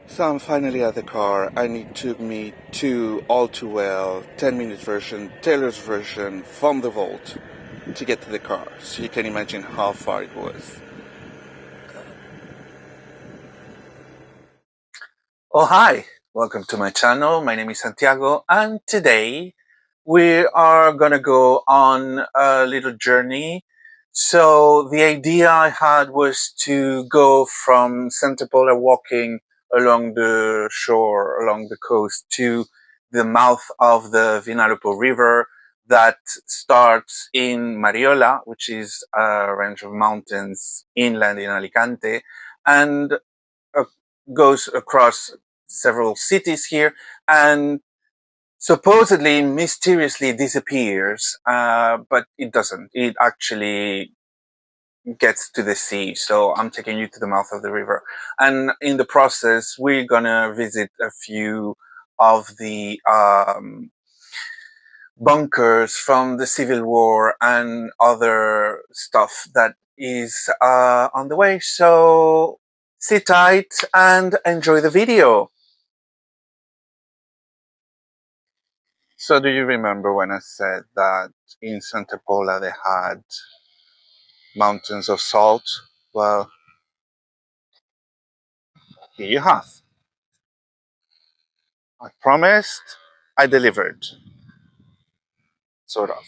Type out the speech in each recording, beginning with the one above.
So I'm finally at the car, and it took me to all too well 10-minute version, Taylor's version from the vault to get to the car. So you can imagine how far it was. Oh hi, welcome to my channel. My name is Santiago, and today we are gonna go on a little journey. So the idea I had was to go from Santa Pola, walking along the shore, along the coast, to the mouth of the Vinalopo River that starts in Mariola, which is a range of mountains inland in Alicante, and uh, goes across several cities here, and supposedly mysteriously disappears, but it doesn't. It actually gets to the sea. So I'm taking you to the mouth of the river, and in the process we're gonna visit a few of the bunkers from the Civil War and other stuff that is on the way. So sit tight and enjoy the video. So do you remember when I said that in Santa Pola they had mountains of salt? Well, here you have. I promised, I delivered. Sort of.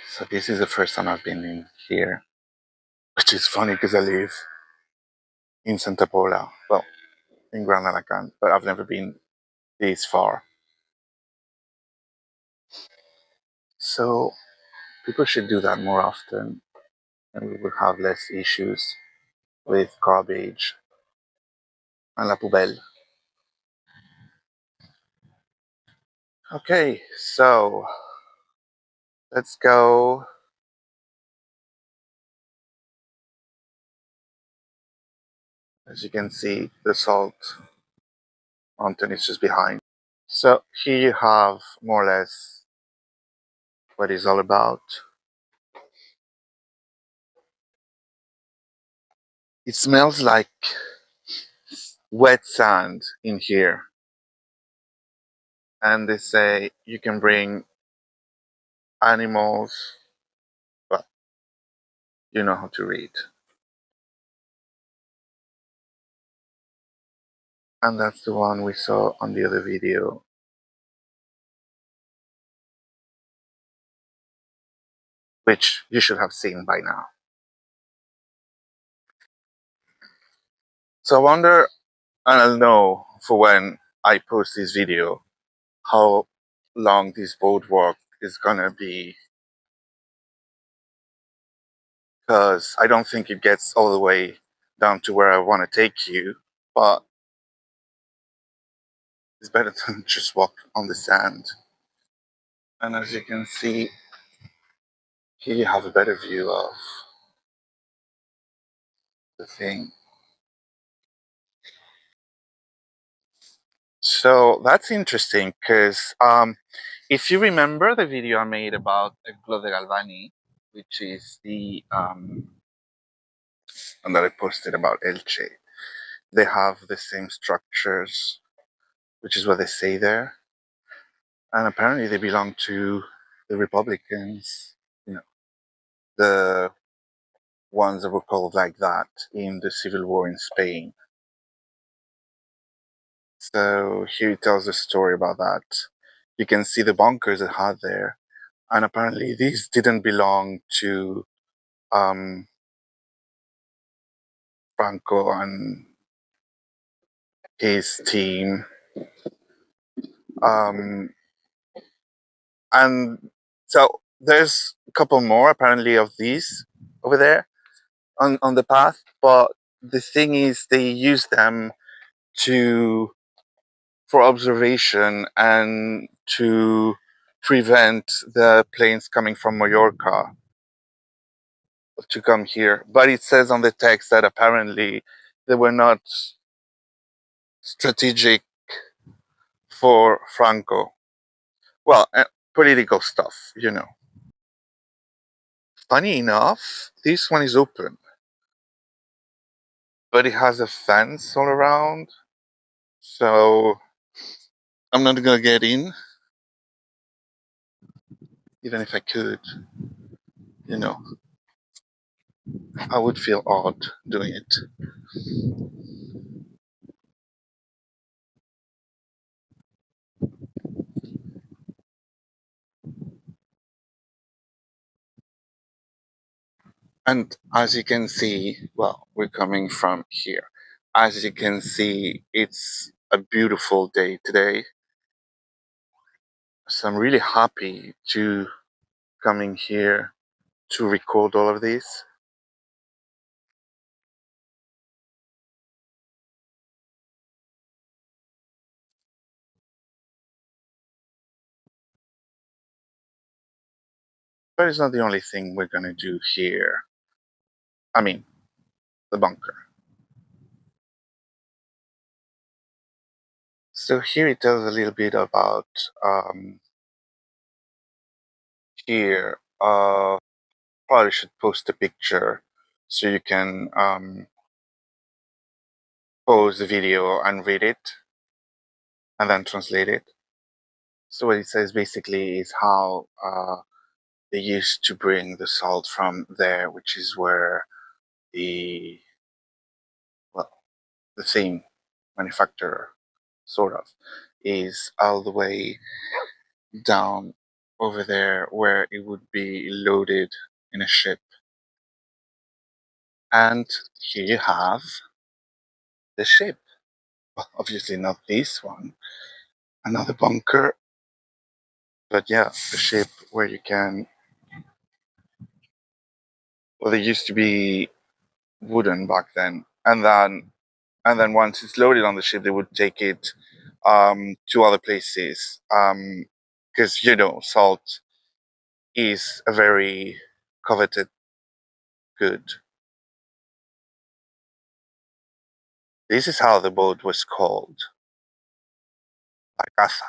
So this is the first time I've been in here, which is funny because I live in Santa Pola, well, in Gran Alicante, but I've never been this far. So people should do that more often, and we will have less issues with garbage and la poubelle. Okay, so let's go. As you can see, the salt mountain is just behind. So here you have more or less what it's all about. It smells like wet sand in here. And they say you can bring animals, but you know how to read. And that's the one we saw on the other video. Which you should have seen by now. So I wonder, and I'll know for when I post this video, how long this boardwalk is gonna be. Because I don't think it gets all the way down to where I want to take you, but it's better than just walk on the sand. And as you can see, here you have a better view of the thing. So that's interesting because if you remember the video I made about Glo de Galvani, which is the and that I posted about Elche, they have the same structures, which is what they say there, and apparently they belong to the Republicans, you know, the ones that were called like that in the Civil War in Spain. So here it tells a story about that. You can see the bunkers it had there, and apparently these didn't belong to Franco and his team. Um, and so there's a couple more apparently of these over there on the path, but the thing is they use them to for observation and to prevent the planes coming from Mallorca to come here. But it says on the text that apparently They were not strategic for Franco. Well, political stuff, you know. Funny enough, this one is open, but it has a fence all around, so I'm not gonna get in, even if I could. You know, I would feel odd doing it. And as you can see, well, we're coming from here. As you can see, it's a beautiful day today. So I'm really happy to coming here to record all of this. But it's not the only thing we're gonna do here. I mean, the bunker. So here it tells a little bit about here. Probably should post a picture so you can pause the video and read it and then translate it. So what it says basically is how they used to bring the salt from there, which is where the well the thing manufacturer sort of is all the way down over there where it would be loaded in a ship. And here you have the ship. Well, obviously not this one, another bunker, but yeah, the ship where you can. Well, they used to be wooden back then, and then once it's loaded on the ship, they would take it to other places because salt is a very coveted good. This is how the boat was called, barcaza.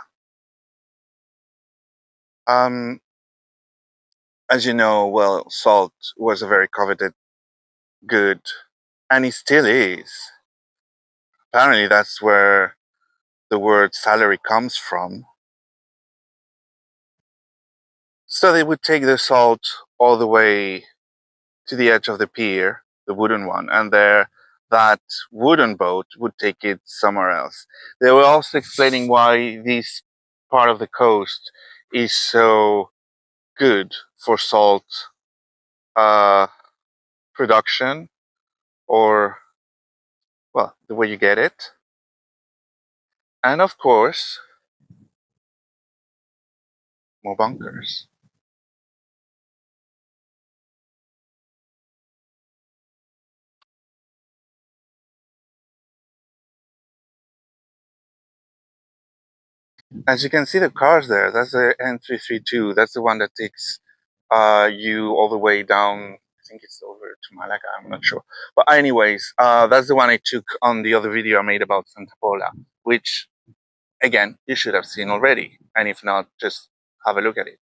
Um, as you know, well, salt was a very coveted good, and it still is. Apparently, that's where the word salary comes from. So they would take the salt all the way to the edge of the pier, the wooden one, and there that wooden boat would take it somewhere else. They were also explaining why this part of the coast is so good for salt uh, production, or well, the way you get it, and of course, more bunkers. As you can see, the cars there. That's the N332. That's the one that takes you all the way down. I think it's over to Malaga. I'm not sure. But anyways, that's the one I took on the other video I made about Santa Pola, which again you should have seen already. And if not, just have a look at it.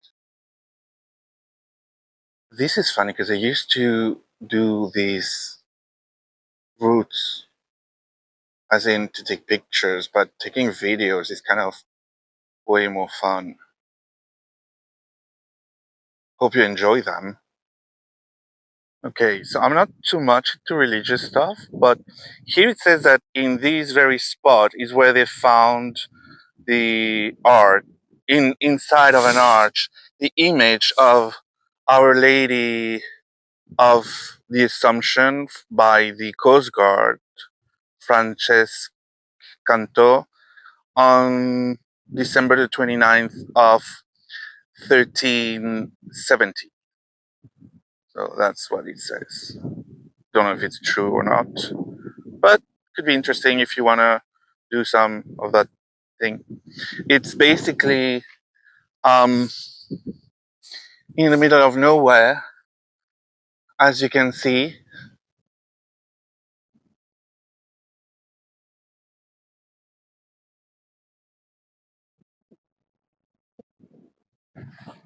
This is funny because I used to do these routes, as in to take pictures, but taking videos is kind of way more fun. Hope you enjoy them. Okay, so I'm not too much into religious stuff, but here it says that in this very spot is where they found the art inside of an arch, the image of Our Lady of the Assumption by the Coast Guard, Francesc Cantó, on December the 29th of 1370. So that's what it says. Don't know if it's true or not, but could be interesting if you want to do some of that thing. It's basically um, in the middle of nowhere, as you can see.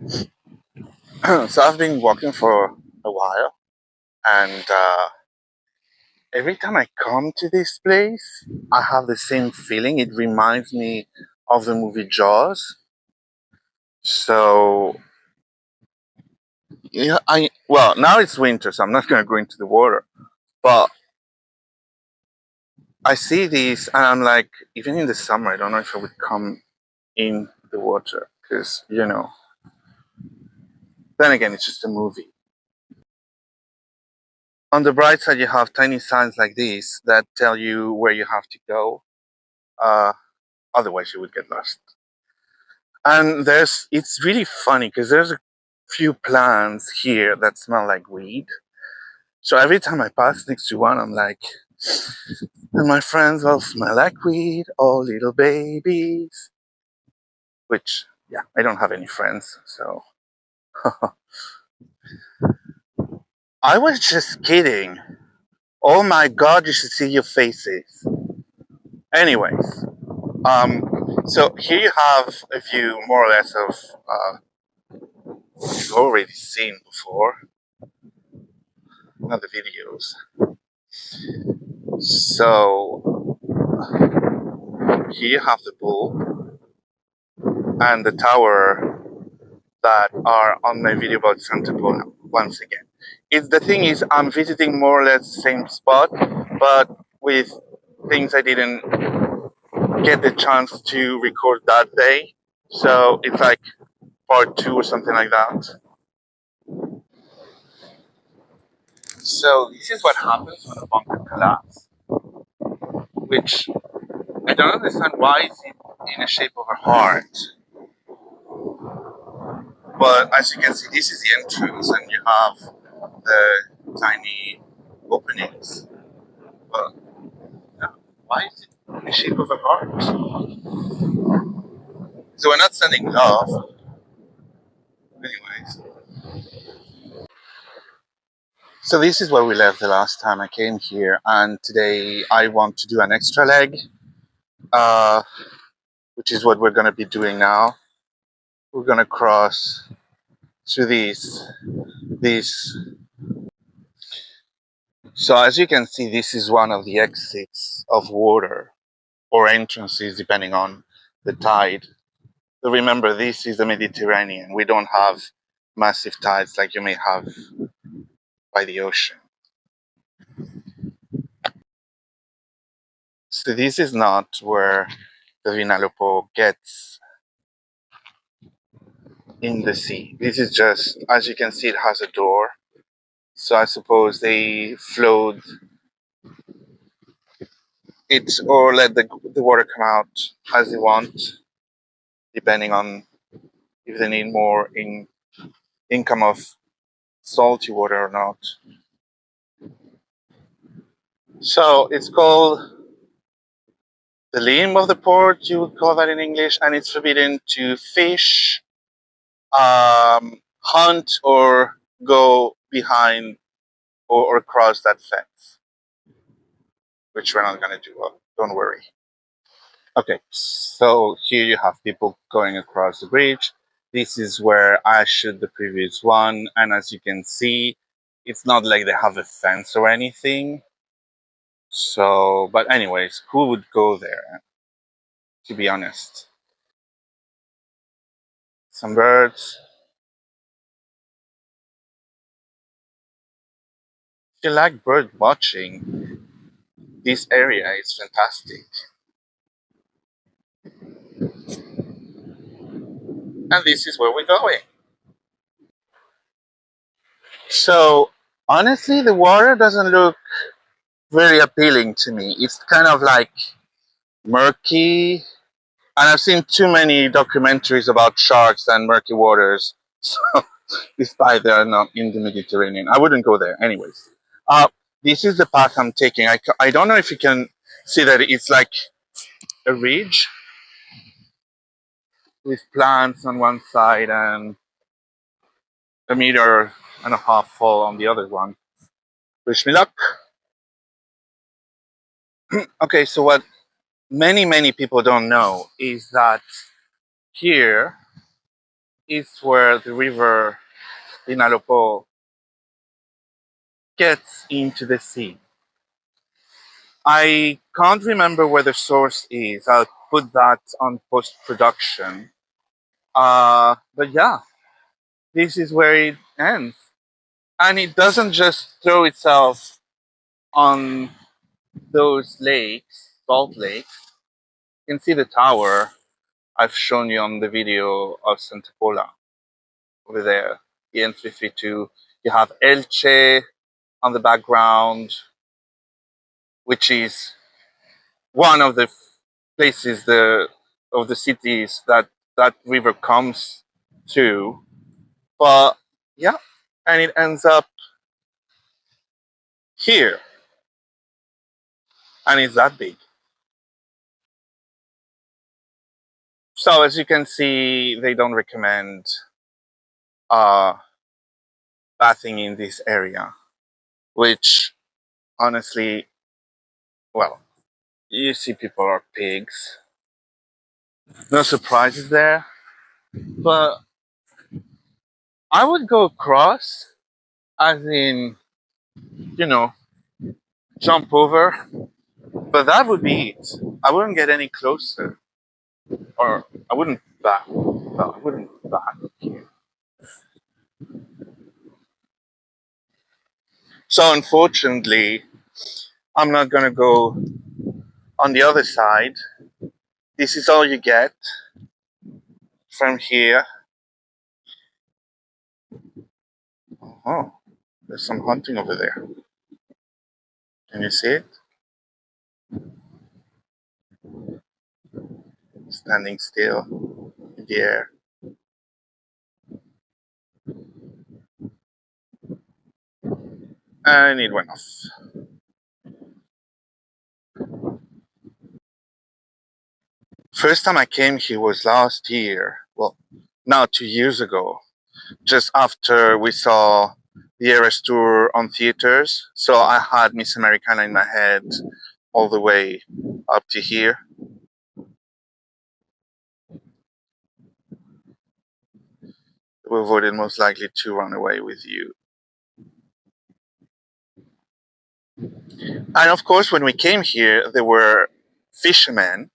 So I've been walking for a while, and every time I come to this place, I have the same feeling. It reminds me of the movie Jaws. So yeah, I well now it's winter, so I'm not going to go into the water. But I see these, and I'm like, even in the summer, I don't know if I would come in the water because Then again, it's just a movie. On the bright side, you have tiny signs like these that tell you where you have to go. Uh, Otherwise, you would get lost. And it's really funny because there's a few plants here that smell like weed. So every time I pass next to one, I'm like, and my friends all smell like weed, all little babies. Which, yeah, I don't have any friends, so. I was just kidding. Oh my god, you should see your faces. Anyways, so here you have a view more or less of you've already seen before, not the videos. So here you have the bull and the tower that are on my video about Santa Pola once again. The thing is I'm visiting more or less the same spot, but with things I didn't get the chance to record that day. So it's like part two or something like that. So this is what happens when a bunker collapses, which I don't understand why it's in a shape of a heart. But as you can see, this is the entrance, and you have the tiny openings. But yeah, why is it in the shape of a heart? So we're not sending love, anyways. So this is where we left the last time I came here, and today I want to do an extra leg, uh, which is what we're going to be doing now. We're going to cross through these. So as you can see, this is one of the exits of water or entrances, depending on the tide. So remember, this is the Mediterranean. We don't have massive tides like you may have by the ocean. So this is not where the Vinalopo gets in the sea. This is just, as you can see, it has a door. So I suppose they flowed it or let the water come out as they want, depending on if they need more income of salty water or not. So it's called the limb of the port, you would call that in English, and it's forbidden to fish, hunt, or go behind or cross that fence, which we're not going to do. Well, don't worry. Okay, so here you have people going across the bridge. This is where I shot the previous one, and as you can see, it's not like they have a fence or anything. So, but anyways, who would go there, to be honest? Some birds. If you like bird watching, this area is fantastic. And this is where we're going. So, honestly, the water doesn't look very appealing to me. It's kind of like murky. And I've seen too many documentaries about sharks and murky waters. So, despite they are not in the Mediterranean, I wouldn't go there. Anyways, this is the path I'm taking. I don't know if you can see that it's like a ridge with plants on one side and a meter and a half fall on the other one. Wish me luck. Okay, so what many people don't know is that here is where the river Vinalopo gets into the sea. I can't remember where the source is. I'll put that on post production. But yeah, this is where it ends. And it doesn't just throw itself on those lakes, salt lakes. You can see the tower I've shown you on the video of Santa Pola over there, the N332. You have Elche on the background, which is one of the places of the cities that that river comes to. But yeah, and it ends up here, and it's that big. So as you can see, they don't recommend uh, bathing in this area, which honestly, well, you see people are pigs. No surprises there, but I would go across, as in, you know, jump over, but that would be it. I wouldn't get any closer, or I wouldn't back. Well, I wouldn't back here. So unfortunately, I'm not gonna go on the other side. This is all you get from here. Oh, there's some hunting over there. Can you see it? Standing still in the air. And it went off. First time I came here was last year. Well, now 2 years ago. Just after we saw the Eras tour on theaters. So I had Miss Americana in my head all the way up to here. We voted most likely to run away with you. And of course, when we came here, there were fishermen,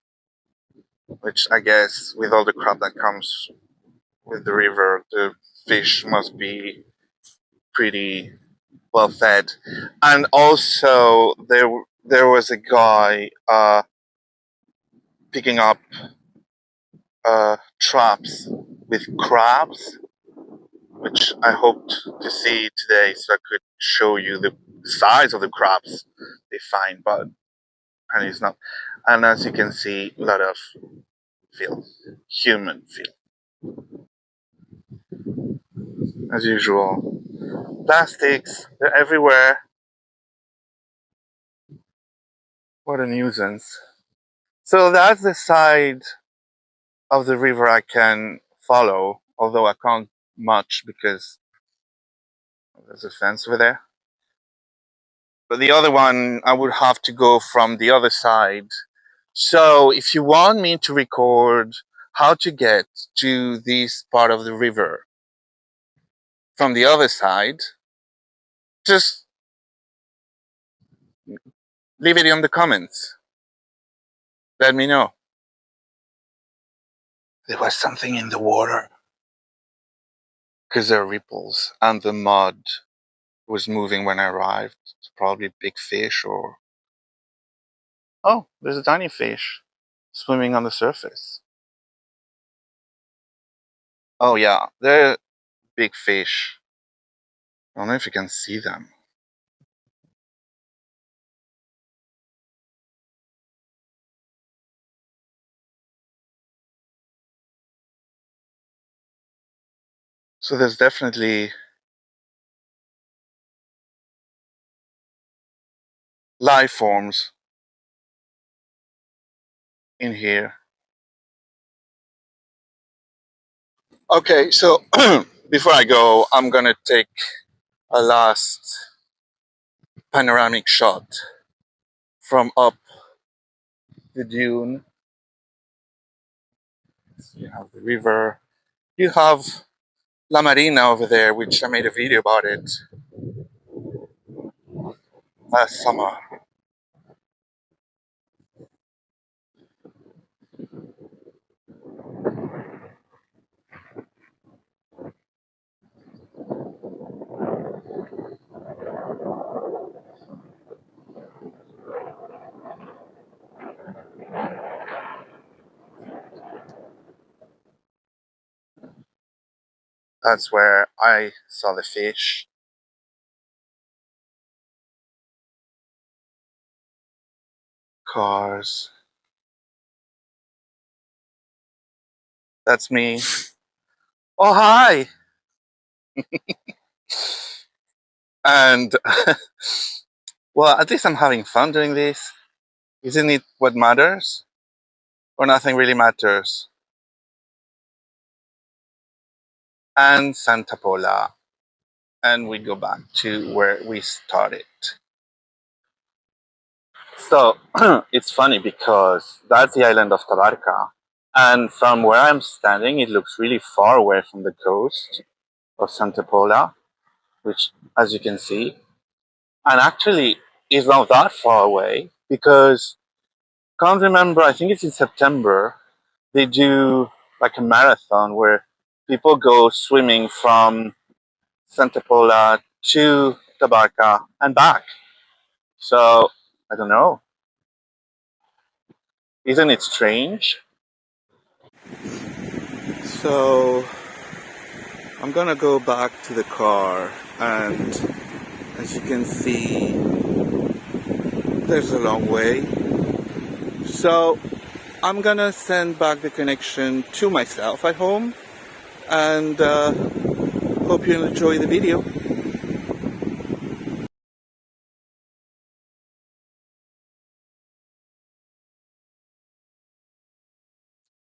which I guess with all the crap that comes with the river, the fish must be pretty well fed. And also, there was a guy picking up traps with crabs, which I hoped to see today so I could show you the size of the crabs they find, but apparently it's not. And as you can see, a lot of filth, human filth. As usual, plastics, they're everywhere. What a nuisance. So that's the side of the river I can follow, although I can't much because there's a fence over there. But the other one, I would have to go from the other side. So if you want me to record how to get to this part of the river from the other side, just leave it in the comments. Let me know. There was something in the water because there are ripples and the mud was moving when I arrived. It's probably a big fish or... Oh, there's a tiny fish swimming on the surface. Oh yeah, they're big fish. I don't know if you can see them. So there's definitely life forms in here. Okay, so before I go, I'm gonna take a last panoramic shot from up the dune. So you have the river. You have La Marina over there, which I made a video about it last summer. That's where I saw the fish. Cars. That's me. Oh, hi! And, well, at least I'm having fun doing this. Isn't it what matters? Or nothing really matters? And Santa Pola. And we go back to where we started. So, it's funny because that's the island of Tabarca. And from where I'm standing, it looks really far away from the coast of Santa Pola, which, as you can see, and actually is not that far away because can't remember, I think it's in September, they do like a marathon where people go swimming from Santa Pola to Tabarca and back. So I don't know. Isn't it strange? So I'm gonna go back to the car, and as you can see, there's a long way. So I'm gonna send back the connection to myself at home, and hope you enjoy the video.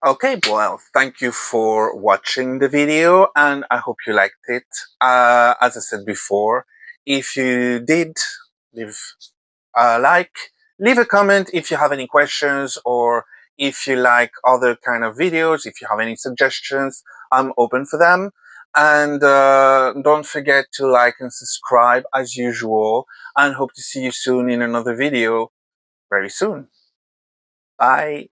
Okay, well, thank you for watching the video, and I hope you liked it. As I said before, if you did, leave a like, leave a comment if you have any questions, or if you like other kind of videos, if you have any suggestions, I'm open for them. And don't forget to like and subscribe as usual, and hope to see you soon in another video very soon. Bye.